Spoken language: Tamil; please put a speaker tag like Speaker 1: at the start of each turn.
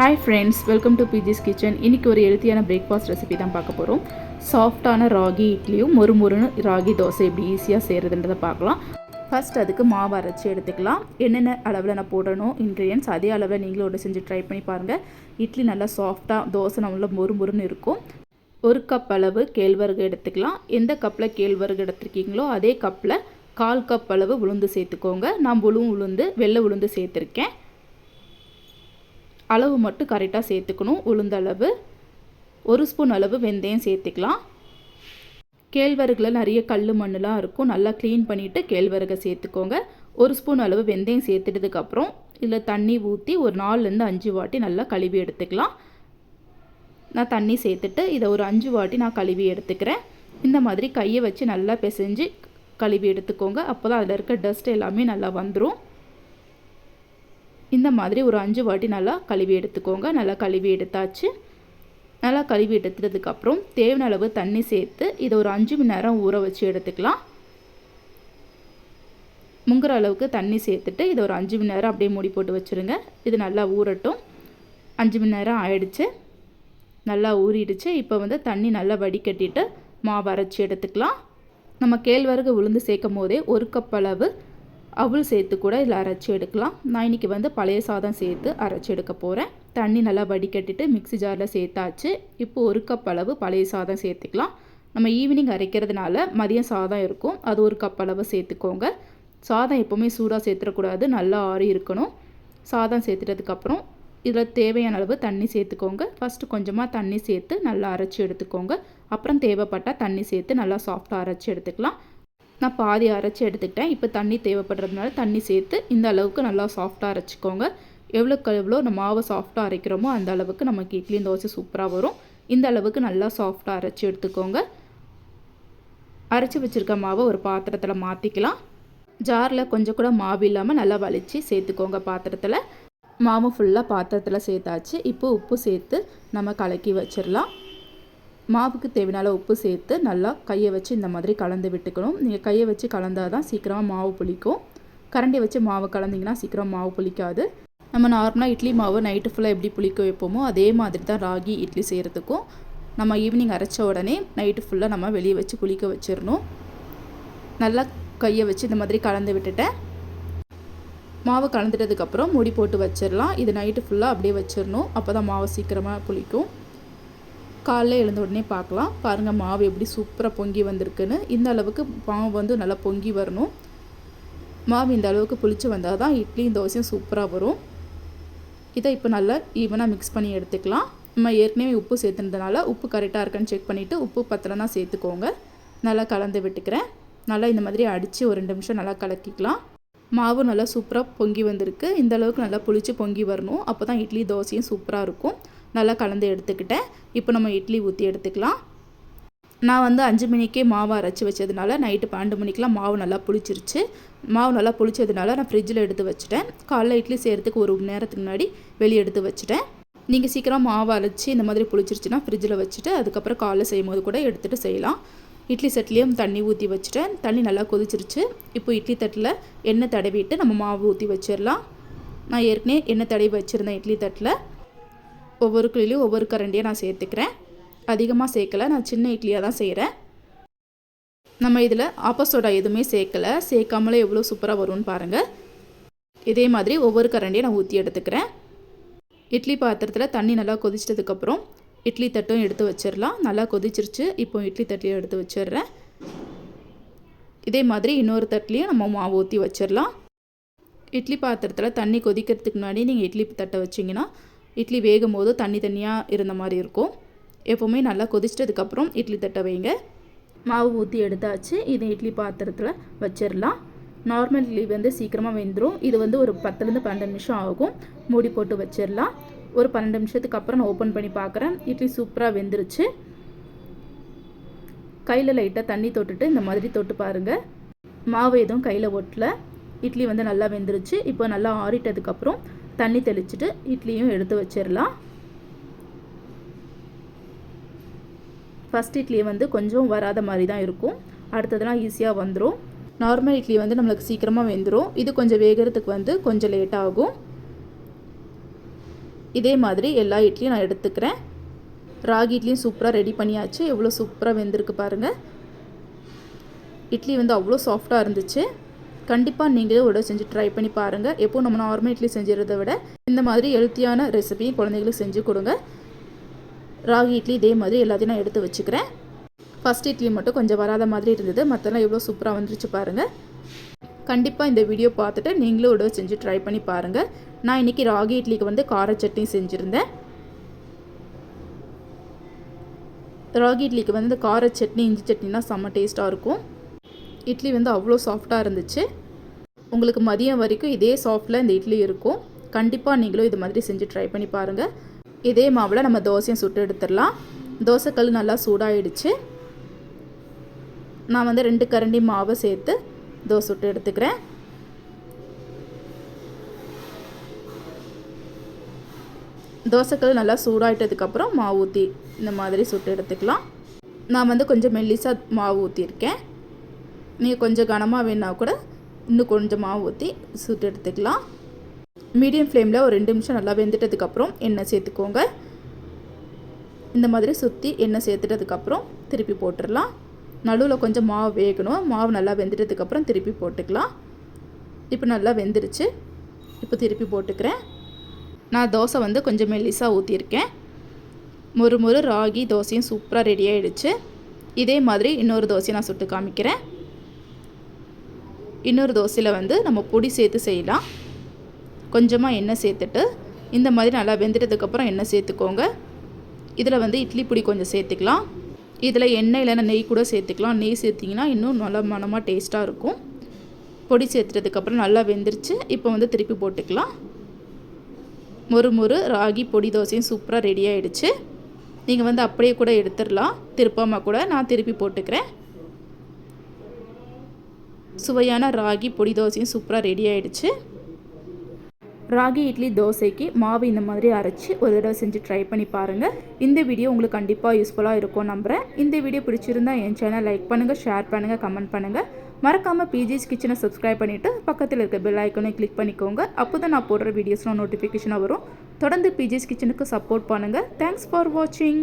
Speaker 1: Hi friends, welcome to பிஜிஸ் kitchen. இன்றைக்கி ஒரு ஹெல்த்தியான பிரேக்ஃபாஸ்ட் ரெசிபி தான் பார்க்க போகிறோம். சாஃப்டான ராகி இட்லியும் மொறுமொறுன்னு ராகி தோசை எப்படி ஈஸியாக செய்கிறதுன்றதை பார்க்கலாம். ஃபஸ்ட் அதுக்கு மாவு அரைச்சி எடுத்துக்கலாம். என்னென்ன அளவில் நான் போடணும் இன்க்ரீடியன்ஸ் அதே அளவில் நீங்களும் செஞ்சு ட்ரை பண்ணி பாருங்கள். இட்லி நல்லா சாஃப்டாக, தோசை நம்மள மொறுமொறுன்னு இருக்கும். ஒரு கப் அளவு கேழ்வரகு எடுத்துக்கலாம். எந்த கப்பில் கேழ்வரகு எடுத்துருக்கீங்களோ அதே கப்பில் 1/4 கப் அளவு உளுந்து சேர்த்துக்கோங்க. நான் உளுந்து வெள்ளை உளுந்து சேர்த்துருக்கேன். அளவு மட்டும் கரெக்டாக சேர்த்துக்கணும். உளுந்தளவு 1 ஸ்பூன் அளவு வெந்தயம் சேர்த்துக்கலாம். கேழ்வரகுல நிறைய கல் மண்ணெலாம் இருக்கும். நல்லா க்ளீன் பண்ணிவிட்டு கேழ்வரகை சேர்த்துக்கோங்க. 1 ஸ்பூன் அளவு வெந்தயம் சேர்த்துட்டதுக்கப்புறம் இதில் தண்ணி ஊற்றி ஒரு 4லேருந்து 5 வாட்டி நல்லா கழுவி எடுத்துக்கலாம். நான் தண்ணி சேர்த்துட்டு இதை ஒரு 5 வாட்டி நான் கழுவி எடுத்துக்கிறேன். இந்த மாதிரி கையை வச்சு நல்லா பிசைஞ்சு கழுவி எடுத்துக்கோங்க. அப்போ தான் அதில் இருக்க டஸ்ட் எல்லாமே நல்லா வந்துடும். இந்த மாதிரி ஒரு 5 வாட்டி நல்லா கழுவி எடுத்துக்கோங்க. நல்லா கழுவி எடுத்தாச்சு. நல்லா கழுவி எடுத்துட்டதுக்கப்புறம் தேவையான அளவு தண்ணி சேர்த்து இதை ஒரு 5 மணி நேரம் ஊற வச்சு எடுத்துக்கலாம். முங்குற அளவுக்கு தண்ணி சேர்த்துட்டு இதை ஒரு 5 மணி நேரம் அப்படியே மூடி போட்டு வச்சுருங்க. இது நல்லா ஊறட்டும். 5 மணி நேரம் ஆயிடுச்சு. நல்லா ஊறிடுச்சு. இப்போ தண்ணி நல்லா வடிகட்டிட்டு மாவு அரைச்சி எடுத்துக்கலாம். நம்ம கேழ்வரகு உளுந்து சேர்க்கும் போதே 1 கப் அளவு அவல் சேர்த்து கூட இதில் அரைச்சி எடுக்கலாம். நான் இன்றைக்கி பழைய சாதம் சேர்த்து அரைச்சி எடுக்க போகிறேன். தண்ணி நல்லா வடிகட்டிட்டு மிக்ஸி ஜாரில் சேர்த்தாச்சு. இப்போ 1 கப் அளவு பழைய சாதம் சேர்த்துக்கலாம். நம்ம ஈவினிங் அரைக்கிறதுனால மதியம் சாதம் இருக்கும், அது 1 கப் அளவு சேர்த்துக்கோங்க. சாதம் எப்போவுமே சூடாக சேர்த்துடக்கூடாது, நல்லா ஆறி இருக்கணும். சாதம் சேர்த்துட்டதுக்கப்புறம் இதில் தேவையான அளவு தண்ணி சேர்த்துக்கோங்க. ஃபஸ்ட்டு கொஞ்சமாக தண்ணி சேர்த்து நல்லா அரைச்சி எடுத்துக்கோங்க. அப்புறம் தேவைப்பட்டால் தண்ணி சேர்த்து நல்லா சாஃப்டாக அரைச்சி எடுத்துக்கலாம். நான் பாதி அரைச்சி எடுத்துக்கிட்டேன். இப்போ தண்ணி தேவைப்படுறதுனால தண்ணி சேர்த்து இந்த அளவுக்கு நல்லா சாஃப்டாக அரைச்சிக்கோங்க. எவ்வளோ நம்ம மாவை சாஃப்டாக அரைக்கிறோமோ அந்த அளவுக்கு நமக்கு இட்லி தோசை சூப்பராக வரும். இந்த அளவுக்கு நல்லா சாஃப்டாக அரைச்சி எடுத்துக்கோங்க. அரைச்சி வச்சுருக்க மாவை ஒரு பாத்திரத்தில் மாற்றிக்கலாம். ஜாரில் கொஞ்சம் கூட மாவு இல்லாமல் நல்லா வலித்து சேர்த்துக்கோங்க. பாத்திரத்தில் மாவு ஃபுல்லாக பாத்திரத்தில் சேர்த்தாச்சு. இப்போ உப்பு சேர்த்து நம்ம கலக்கி வச்சிடலாம். மாவுக்கு தேவையான உப்பு சேர்த்து நல்லா கையை வச்சு இந்த மாதிரி கலந்து விட்டுக்கணும். நீங்கள் கையை வச்சு கலந்தால் தான் சீக்கிரமாக மாவு புளிக்கும். கரண்டி வச்சு மாவு கலந்திங்கன்னா சீக்கிரம் மாவு புளிக்காது. நம்ம நார்மலாக இட்லி மாவு நைட்டு ஃபுல்லாக எப்படி புளிக்க வைப்போமோ அதே மாதிரி தான் ராகி இட்லி செய்கிறதுக்கும். நம்ம ஈவினிங் அரைச்ச உடனே நைட்டு ஃபுல்லாக நம்ம வெளியே வச்சு புளிக்க வச்சிடணும். நல்லா கையை வச்சு இந்த மாதிரி கலந்து விட்டுட்டேன். மாவு கலந்துட்டதுக்கப்புறம் மூடி போட்டு வச்சிடலாம். இது நைட்டு ஃபுல்லாக அப்படியே வச்சிடணும். அப்போ தான் மாவு சீக்கிரமாக புளிக்கும். காலைல எழுந்த உடனே பார்க்கலாம். பாருங்கள் மாவு எப்படி சூப்பராக பொங்கி வந்திருக்குன்னு. இந்த அளவுக்கு மாவு நல்லா பொங்கி வரணும். மாவு இந்த அளவுக்கு புளிச்சு வந்தால் தான் இட்லியும் தோசையும் சூப்பராக வரும். இதை இப்போ நல்லா ஈவனாக மிக்ஸ் பண்ணி எடுத்துக்கலாம். நம்ம ஏற்கனவே உப்பு சேர்த்துனதுனால உப்பு கரெக்டாக இருக்கான்னு செக் பண்ணிவிட்டு உப்பு பத்தலைன்னா சேர்த்துக்கோங்க. நல்லா கலந்து விட்டுக்கிறேன். நல்லா இந்த மாதிரி அடித்து ஒரு 2 நிமிஷம் நல்லா கலக்கிக்கலாம். மாவு நல்லா சூப்பராக பொங்கி வந்திருக்கு. இந்த அளவுக்கு நல்லா புளிச்சு பொங்கி வரணும். அப்போ தான் இட்லி தோசையும் சூப்பராக இருக்கும். நல்லா கலந்து எடுத்துக்கிட்டேன். இப்போ நம்ம இட்லி ஊற்றி எடுத்துக்கலாம். நான் 5 மணிக்கே மாவு அரைச்சி வச்சதுனால நைட்டு 12 மணிக்கெலாம் மாவு நல்லா புளிச்சிருச்சு. மாவு நல்லா புளிச்சதுனால நான் ஃப்ரிட்ஜில் எடுத்து வச்சுட்டேன். காலைல இட்லி செய்கிறதுக்கு 1 மணி நேரத்துக்கு முன்னாடி வெளியே எடுத்து வச்சுட்டேன். நீங்கள் சீக்கிரம் மாவு அரைச்சி இந்த மாதிரி புளிச்சிருச்சுன்னா ஃப்ரிட்ஜில் வச்சுட்டு அதுக்கப்புறம் காலைல செய்யும் போது கூட எடுத்துகிட்டு செய்யலாம். இட்லி சட்டிலையும் தண்ணி ஊற்றி வச்சுட்டேன். தண்ணி நல்லா கொதிச்சிருச்சு. இப்போ இட்லி தட்டில் எண்ணெய் தடவிட்டு நம்ம மாவு ஊற்றி வச்சிடலாம். நான் ஏற்கனவே எண்ணெய் தடவி வச்சுருந்தேன். இட்லி தட்டில் ஒவ்வொரு கிளிலையும் ஒவ்வொரு கரண்டியாக நான் சேர்த்துக்கிறேன். அதிகமாக சேர்க்கலை, நான் சின்ன இட்லியாக தான் செய்கிறேன். நம்ம இதில் ஆப்போசோடா எதுவுமே சேர்க்கலை. சேர்க்காமலே எவ்வளோ சூப்பராக வரும்னு பாருங்கள். இதே மாதிரி ஒவ்வொரு கரண்டியை நான் ஊற்றி எடுத்துக்கிறேன். இட்லி பாத்திரத்தில் தண்ணி நல்லா கொதிச்சதுக்கப்புறம் இட்லி தட்டும் எடுத்து வச்சிடலாம். நல்லா கொதிச்சிருச்சு. இப்போ இட்லி தட்டையும் எடுத்து வச்சிடுறேன். இதே மாதிரி இன்னொரு தட்டிலையும் நம்ம மாவு ஊற்றி வச்சிடலாம். இட்லி பாத்திரத்தில் தண்ணி கொதிக்கிறதுக்கு முன்னாடி நீங்கள் இட்லி தட்டை வச்சிங்கன்னா இட்லி வேகும் போது தண்ணியாக இருந்த மாதிரி இருக்கும். எப்போவுமே நல்லா கொதிச்சிட்டதுக்கப்புறம் இட்லி தட்டை வைங்க. மாவு ஊற்றி எடுத்தாச்சு. இதை இட்லி பாத்திரத்தில் வச்சிடலாம். நார்மல் இட்லி சீக்கிரமாக வெந்துடும். இது ஒரு 10லேருந்து 12 நிமிஷம் ஆகும். மூடி போட்டு வச்சிடலாம். ஒரு 12 நிமிஷத்துக்கு அப்புறம் நான் ஓப்பன் பண்ணி பார்க்குறேன். இட்லி சூப்பராக வெந்துருச்சு. கையில் லைட்டாக தண்ணி தொட்டுட்டு இந்த மாதிரி தொட்டு பாருங்கள். மாவு எதுவும் கையில் ஒட்டலை. இட்லி நல்லா வெந்துருச்சு. இப்போ நல்லா ஆறிட்டதுக்கப்புறம் தண்ணி தெளிச்சுட்டு இட்லியும் எடுத்து வச்சிடலாம். ஃபஸ்ட் இட்லி கொஞ்சம் வராத மாதிரி தான் இருக்கும். அடுத்ததெல்லாம் ஈஸியாக வந்துடும். நார்மல் இட்லி நம்மளுக்கு சீக்கிரமாக வெந்துடும். இது கொஞ்சம் வேகிறதுக்கு கொஞ்சம் லேட் ஆகும். இதே மாதிரி எல்லா இட்லியும் நான் எடுத்துக்கிறேன். ராகி இட்லியும் சூப்பராக ரெடி பண்ணியாச்சு. எவ்வளோ சூப்பராக வெந்திருக்கு பாருங்கள். இட்லி வந்து அவ்வளோ சாஃப்டாக இருந்துச்சு. கண்டிப்பாக நீங்களே ஒரு செஞ்சு ட்ரை பண்ணி பாருங்கள். எப்போது நம்ம நார்மல் இட்லி செஞ்சுறதை விட இந்த மாதிரி ஹெல்த்தியான ரெசிபியும் குழந்தைங்களுக்கு செஞ்சு கொடுங்க. ராகி இட்லி இதே மாதிரி எல்லாத்தையும் நான் எடுத்து வச்சுக்கிறேன். ஃபஸ்ட் இட்லி மட்டும் கொஞ்சம் வராத மாதிரி இருந்தது. மற்றெல்லாம் எவ்வளோ சூப்பராக வந்துருச்சு பாருங்கள். கண்டிப்பாக இந்த வீடியோ பார்த்துட்டு நீங்களும் ஒரு செஞ்சு ட்ரை பண்ணி பாருங்கள். நான் இன்றைக்கி ராகி இட்லிக்கு வந்து கார சட்னி செஞ்சுருந்தேன். ராகி இட்லிக்கு வந்து இந்த கார சட்னி இஞ்சி சட்னினா செம்ம டேஸ்ட்டாக இருக்கும். இட்லி வந்து அவ்வளோ சாஃப்டாக இருந்துச்சு. உங்களுக்கு மதியம் வரைக்கும் இதே சாஃப்டில் இந்த இட்லி இருக்கும். கண்டிப்பாக நீங்களும் இது மாதிரி செஞ்சு ட்ரை பண்ணி பாருங்கள். இதே மாவில் நம்ம தோசையும் சுட்டு எடுத்துடலாம். தோசைக்கல் நல்லா சூடாகிடுச்சு. நான் வந்து 2 கரண்டி மாவை சேர்த்து தோசை சுட்டு எடுத்துக்கிறேன். தோசைக்கல் நல்லா சூடாகிட்டதுக்கப்புறம் மாவு ஊற்றி இந்த மாதிரி சுட்டு எடுத்துக்கலாம். நான் வந்து கொஞ்சம் மெல்லிசாக மாவு ஊற்றிருக்கேன். நீங்கள் கொஞ்சம் கனமாக வேணா கூட இன்னும் கொஞ்சம் மாவு ஊற்றி சுட்டு எடுத்துக்கலாம். மீடியம் ஃப்ளேமில் ஒரு 2 நிமிஷம் நல்லா வெந்துட்டதுக்கப்புறம் எண்ணெய் சேர்த்துக்கோங்க. இந்த மாதிரி சுற்றி எண்ணெய் சேர்த்துட்டதுக்கப்புறம் திருப்பி போட்டுடலாம். நடுவில் கொஞ்சம் மாவு வேகணும். மாவு நல்லா வெந்துட்டதுக்கப்புறம் திருப்பி போட்டுக்கலாம். இப்போ நல்லா வெந்துருச்சு. இப்போ திருப்பி போட்டுக்கிறேன். நான் தோசை வந்து கொஞ்சம் மெல்லிசாக ஊற்றிருக்கேன். மொறு ராகி தோசையும் சூப்பராக ரெடி ஆகிடுச்சு. இதே மாதிரி இன்னொரு தோசையை நான் சுட்டு காமிக்கிறேன். இன்னொரு தோசையில் வந்து நம்ம பொடி சேர்த்து செய்யலாம். கொஞ்சமாக எண்ணெய் சேர்த்துட்டு இந்த மாதிரி நல்லா வெந்துட்டதுக்கப்புறம் எண்ணெய் சேர்த்துக்கோங்க. இதில் வந்து இட்லி பொடி கொஞ்சம் சேர்த்துக்கலாம். இதில் எண்ணெய் இல்லைன்னா நெய் கூட சேர்த்துக்கலாம். நெய் சேர்த்திங்கன்னா இன்னும் நல்லா மனமாக டேஸ்ட்டாக இருக்கும். பொடி சேர்த்துட்டதுக்கப்புறம் நல்லா வெந்துருச்சு. இப்போ வந்து திருப்பி போட்டுக்கலாம். மொறு ராகி பொடி தோசையும் சூப்பராக ரெடி ஆகிடுச்சு. நீங்கள் வந்து அப்படியே கூட எடுத்துடலாம். திருப்பாமல் கூட நான் திருப்பி போட்டுக்கிறேன். சுவையான ராகி பொடி தோசையும் சூப்பராக ரெடி ஆகிடுச்சு. ராகி இட்லி தோசைக்கு மாவு இந்த மாதிரி அரைச்சி ஒரு தடவை செஞ்சு ட்ரை பண்ணி பாருங்கள். இந்த வீடியோ உங்களுக்கு கண்டிப்பாக யூஸ்ஃபுல்லாக இருக்கும் நம்புகிறேன். இந்த வீடியோ பிடிச்சிருந்தா என் சேனல் லைக் பண்ணுங்கள், ஷேர் பண்ணுங்கள், கமெண்ட் பண்ணுங்கள். மறக்காமல் பிஜிஸ் கிச்சனை சப்ஸ்கிரைப் பண்ணிவிட்டு பக்கத்தில் இருக்க பெல் ஐக்கனை கிளிக் பண்ணிக்கோங்க. அப்போ தான் நான் போடுற வீடியோஸ்லாம் நோட்டிஃபிகேஷனாக வரும். தொடர்ந்து பிஜிஸ் கிச்சனுக்கு சப்போர்ட் பண்ணுங்கள். தேங்க்ஸ் ஃபார் வாட்சிங்.